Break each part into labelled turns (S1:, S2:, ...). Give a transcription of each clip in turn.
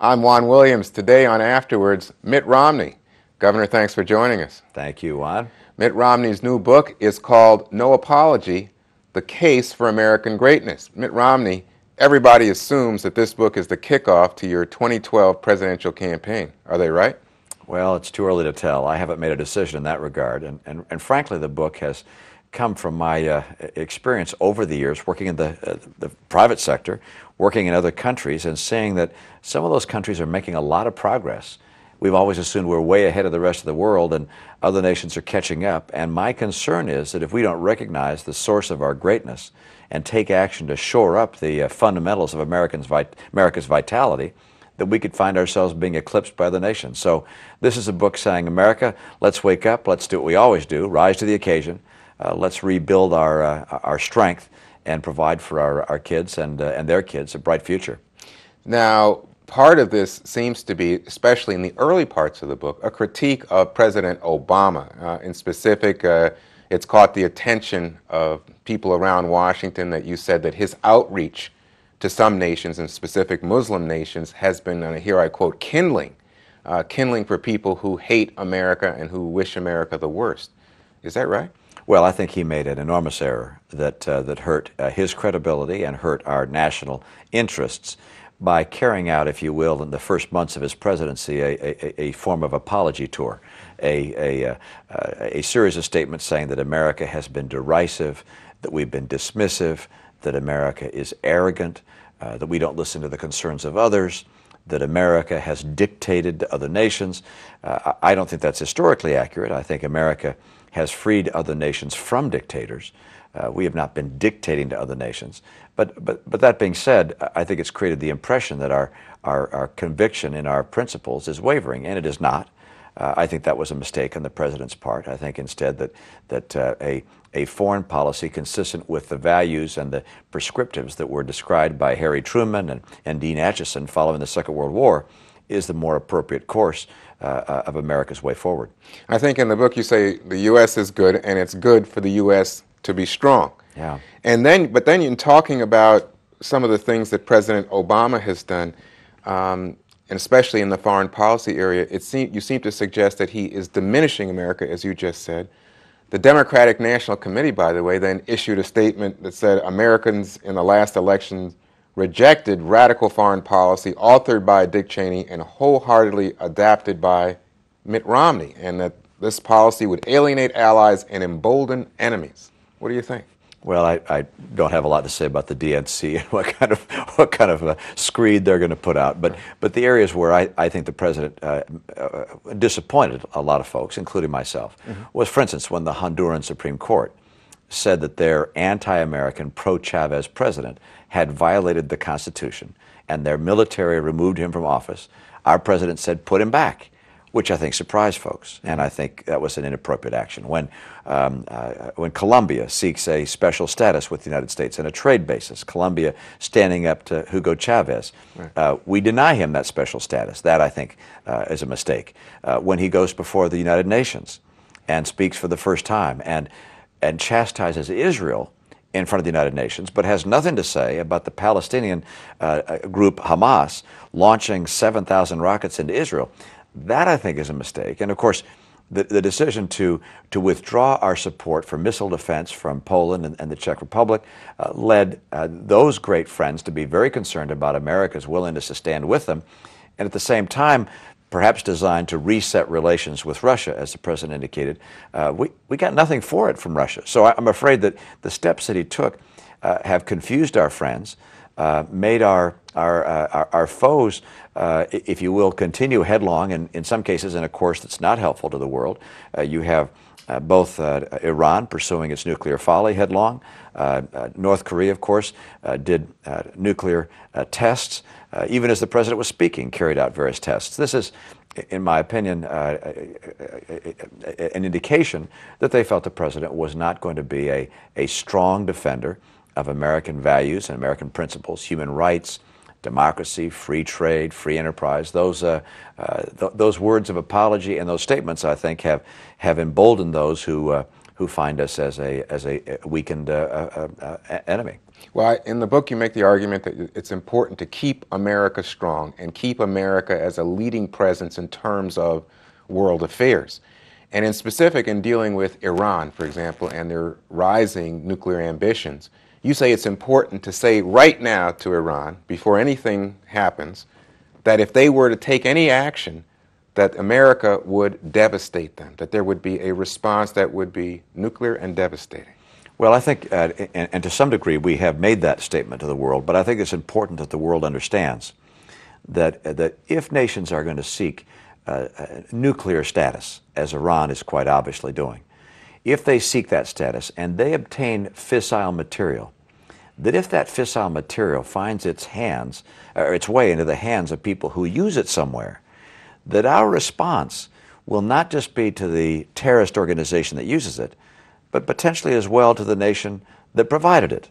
S1: I'm Juan Williams. Today on Afterwards, Mitt Romney. Governor, thanks for joining us.
S2: Thank you, Juan.
S1: Mitt Romney's new book is called No Apology, The Case for American Greatness. Mitt Romney, everybody assumes that this book is the kickoff to your 2012 presidential campaign. Are they right?
S2: Well, it's too early to tell. I haven't made a decision in that regard. And frankly, the book has come from my experience over the years working in the private sector, working in other countries, and seeing that some of those countries are making a lot of progress. We've always assumed we're way ahead of the rest of the world, and other nations are catching up. And my concern is that if we don't recognize the source of our greatness and take action to shore up the fundamentals of America's vitality, that we could find ourselves being eclipsed by other nations. So this is a book saying, America, let's wake up, let's do what we always do, rise to the occasion. Let's rebuild our strength and provide for our kids and their kids a bright future.
S1: Now, part of this seems to be, especially in the early parts of the book, a critique of President Obama. In specific, it's caught the attention of people around Washington that you said that his outreach to some nations, and specific Muslim nations, has been, and here I quote, kindling for people who hate America and who wish America the worst. Is that right?
S2: Well, I think he made an enormous error that hurt his credibility and hurt our national interests by carrying out, if you will, in the first months of his presidency, a form of apology tour, a series of statements saying that America has been derisive, that we've been dismissive, that America is arrogant, that we don't listen to the concerns of others, that America has dictated to other nations. I don't think that's historically accurate. I think America has freed other nations from dictators. We have not been dictating to other nations. But that being said, I think it's created the impression that our conviction in our principles is wavering, and it is not. I think that was a mistake on the president's part. I think instead that a foreign policy consistent with the values and the prescriptives that were described by Harry Truman and Dean Acheson following the Second World War is the more appropriate course of America's way forward.
S1: I think in the book you say the U.S. is good, and it's good for the U.S. to be strong.
S2: Yeah.
S1: But then in talking about some of the things that President Obama has done, and especially in the foreign policy area, you seem to suggest that he is diminishing America, as you just said. The Democratic National Committee, by the way, then issued a statement that said Americans in the last election rejected radical foreign policy authored by Dick Cheney and wholeheartedly adapted by Mitt Romney, and that this policy would alienate allies and embolden enemies. What do you think?
S2: Well, I don't have a lot to say about the DNC and what kind of screed they're going to put out. But the areas where I think the president disappointed a lot of folks, including myself, was, for instance, when the Honduran Supreme Court said that their anti-American, pro-Chavez president had violated the Constitution, and their military removed him from office. Our president said, put him back, which I think surprised folks, and I think that was an inappropriate action. When Colombia seeks a special status with the United States on a trade basis, Colombia standing up to Hugo Chavez, we deny him that special status. That, I think, is a mistake. When he goes before the United Nations and speaks for the first time and chastises Israel in front of the United Nations, but has nothing to say about the Palestinian group Hamas launching 7,000 rockets into Israel. That, I think, is a mistake. And, of course, the decision to withdraw our support for missile defense from Poland and the Czech Republic led those great friends to be very concerned about America's willingness to stand with them, and at the same time, perhaps designed to reset relations with Russia, as the president indicated. We got nothing for it from Russia. So I'm afraid that the steps that he took have confused our friends, made our foes, if you will, continue headlong, and in some cases in a course that's not helpful to the world. You have both Iran pursuing its nuclear folly headlong. North Korea, of course, did nuclear tests. Even as the president was speaking, carried out various tests. This is, in my opinion, an indication that they felt the president was not going to be a strong defender of American values and American principles, human rights, democracy, free trade, free enterprise. Those words of apology and those statements, I think, have emboldened those who find us as a weakened enemy.
S1: Well, in the book, you make the argument that it's important to keep America strong and keep America as a leading presence in terms of world affairs. And in specific, in dealing with Iran, for example, and their rising nuclear ambitions, you say it's important to say right now to Iran, before anything happens, that if they were to take any action, that America would devastate them, that there would be a response that would be nuclear and devastating.
S2: Well, I think, and to some degree, we have made that statement to the world, but I think it's important that the world understands that if nations are going to seek nuclear status, as Iran is quite obviously doing, if they seek that status and they obtain fissile material, that if that fissile material finds its hands, or its way into the hands of people who use it somewhere, that our response will not just be to the terrorist organization that uses it, but potentially as well to the nation that provided it.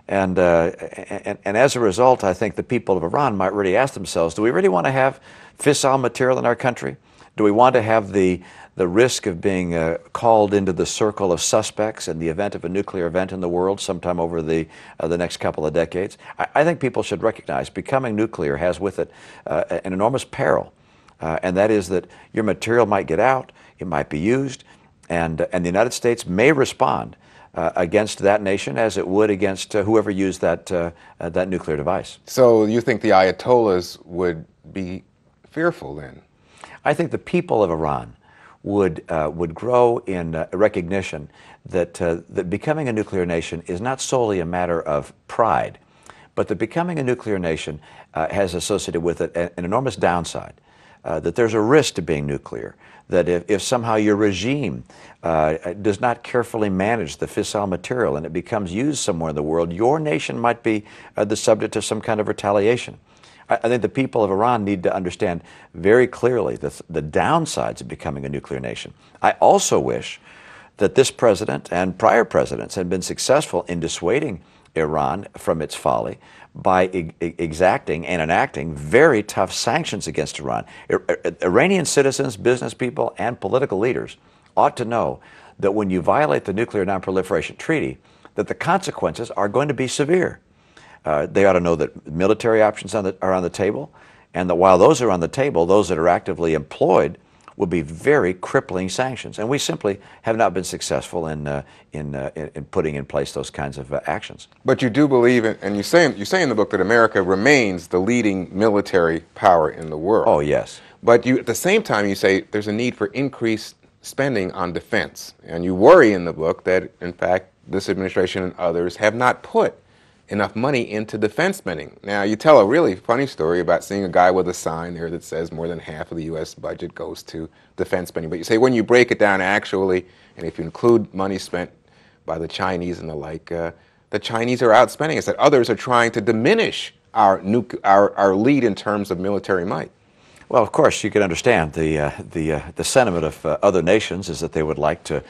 S2: And as a result, I think the people of Iran might really ask themselves, do we really want to have fissile material in our country? Do we want to have the risk of being called into the circle of suspects in the event of a nuclear event in the world sometime over the next couple of decades? I think people should recognize becoming nuclear has with it an enormous peril, and that is that your material might get out, it might be used, and the United States may respond against that nation as it would against whoever used that nuclear device.
S1: So you think the Ayatollahs would be fearful then?
S2: I think the people of Iran would grow in recognition that becoming a nuclear nation is not solely a matter of pride, but that becoming a nuclear nation has associated with it an enormous downside. That there's a risk to being nuclear, that if somehow your regime does not carefully manage the fissile material and it becomes used somewhere in the world, your nation might be the subject of some kind of retaliation. I think the people of Iran need to understand very clearly the downsides of becoming a nuclear nation. I also wish that this president and prior presidents had been successful in dissuading Iran from its folly by exacting and enacting very tough sanctions against Iran. Iranian citizens, business people, and political leaders ought to know that when you violate the Nuclear Non-Proliferation Treaty, that the consequences are going to be severe. They ought to know that military options are on the table, and that while those are on the table, those that are actively employed will be very crippling sanctions. And we simply have not been successful in putting in place those kinds of actions.
S1: But you do believe, and you say in the book that America remains the leading military power in the world.
S2: Oh, yes.
S1: But at the same time, you say there's a need for increased spending on defense. And you worry in the book that, in fact, this administration and others have not put enough money into defense spending. Now, you tell a really funny story about seeing a guy with a sign there that says more than half of the U.S. budget goes to defense spending. But you say when you break it down actually, and if you include money spent by the Chinese and the like, the Chinese are outspending us, that others are trying to diminish our lead in terms of military might.
S2: Well, of course, you can understand the sentiment of other nations is that they would like to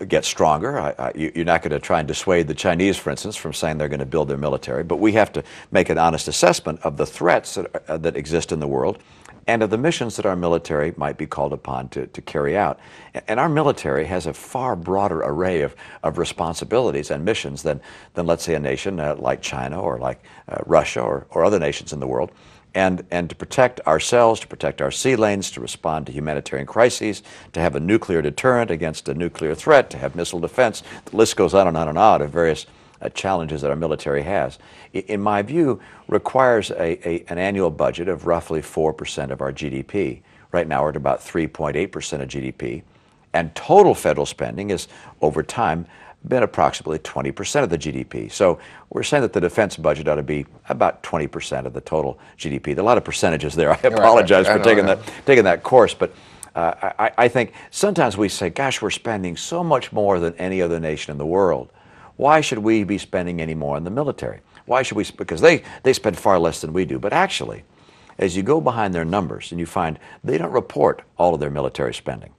S2: get stronger. You're not going to try and dissuade the Chinese, for instance, from saying they're going to build their military, but we have to make an honest assessment of the threats that exist in the world and of the missions that our military might be called upon to carry out. And our military has a far broader array of responsibilities and missions than let's say, a nation like China or like Russia or other nations in the world. And to protect ourselves, to protect our sea lanes, to respond to humanitarian crises, to have a nuclear deterrent against a nuclear threat, to have missile defense. The list goes on and on and on of various challenges that our military has. In my view, requires an annual budget of roughly 4% of our GDP. Right now we're at about 3.8% of GDP. And total federal spending is, over time, been approximately 20% of the GDP. So we're saying that the defense budget ought to be about 20% of the total GDP. There are a lot of percentages there. I apologize for taking that course, but I think sometimes we say, gosh, we're spending so much more than any other nation in the world. Why should we be spending any more on the military? Why should we? Because they spend far less than we do. But actually, as you go behind their numbers and you find they don't report all of their military spending.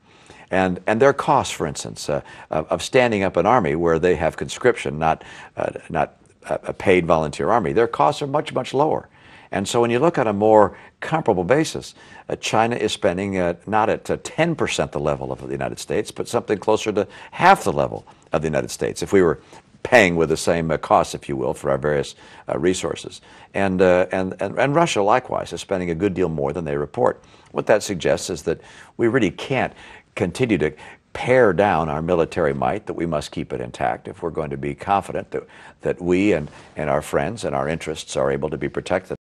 S2: And their costs, for instance, of standing up an army where they have conscription, not a paid volunteer army, their costs are much, much lower. And so when you look at a more comparable basis, China is spending not at 10% the level of the United States, but something closer to half the level of the United States. If we were paying with the same costs, if you will, for our various resources. And Russia, likewise, is spending a good deal more than they report. What that suggests is that we really can't continue to pare down our military might, that we must keep it intact if we're going to be confident that we and our friends and our interests are able to be protected.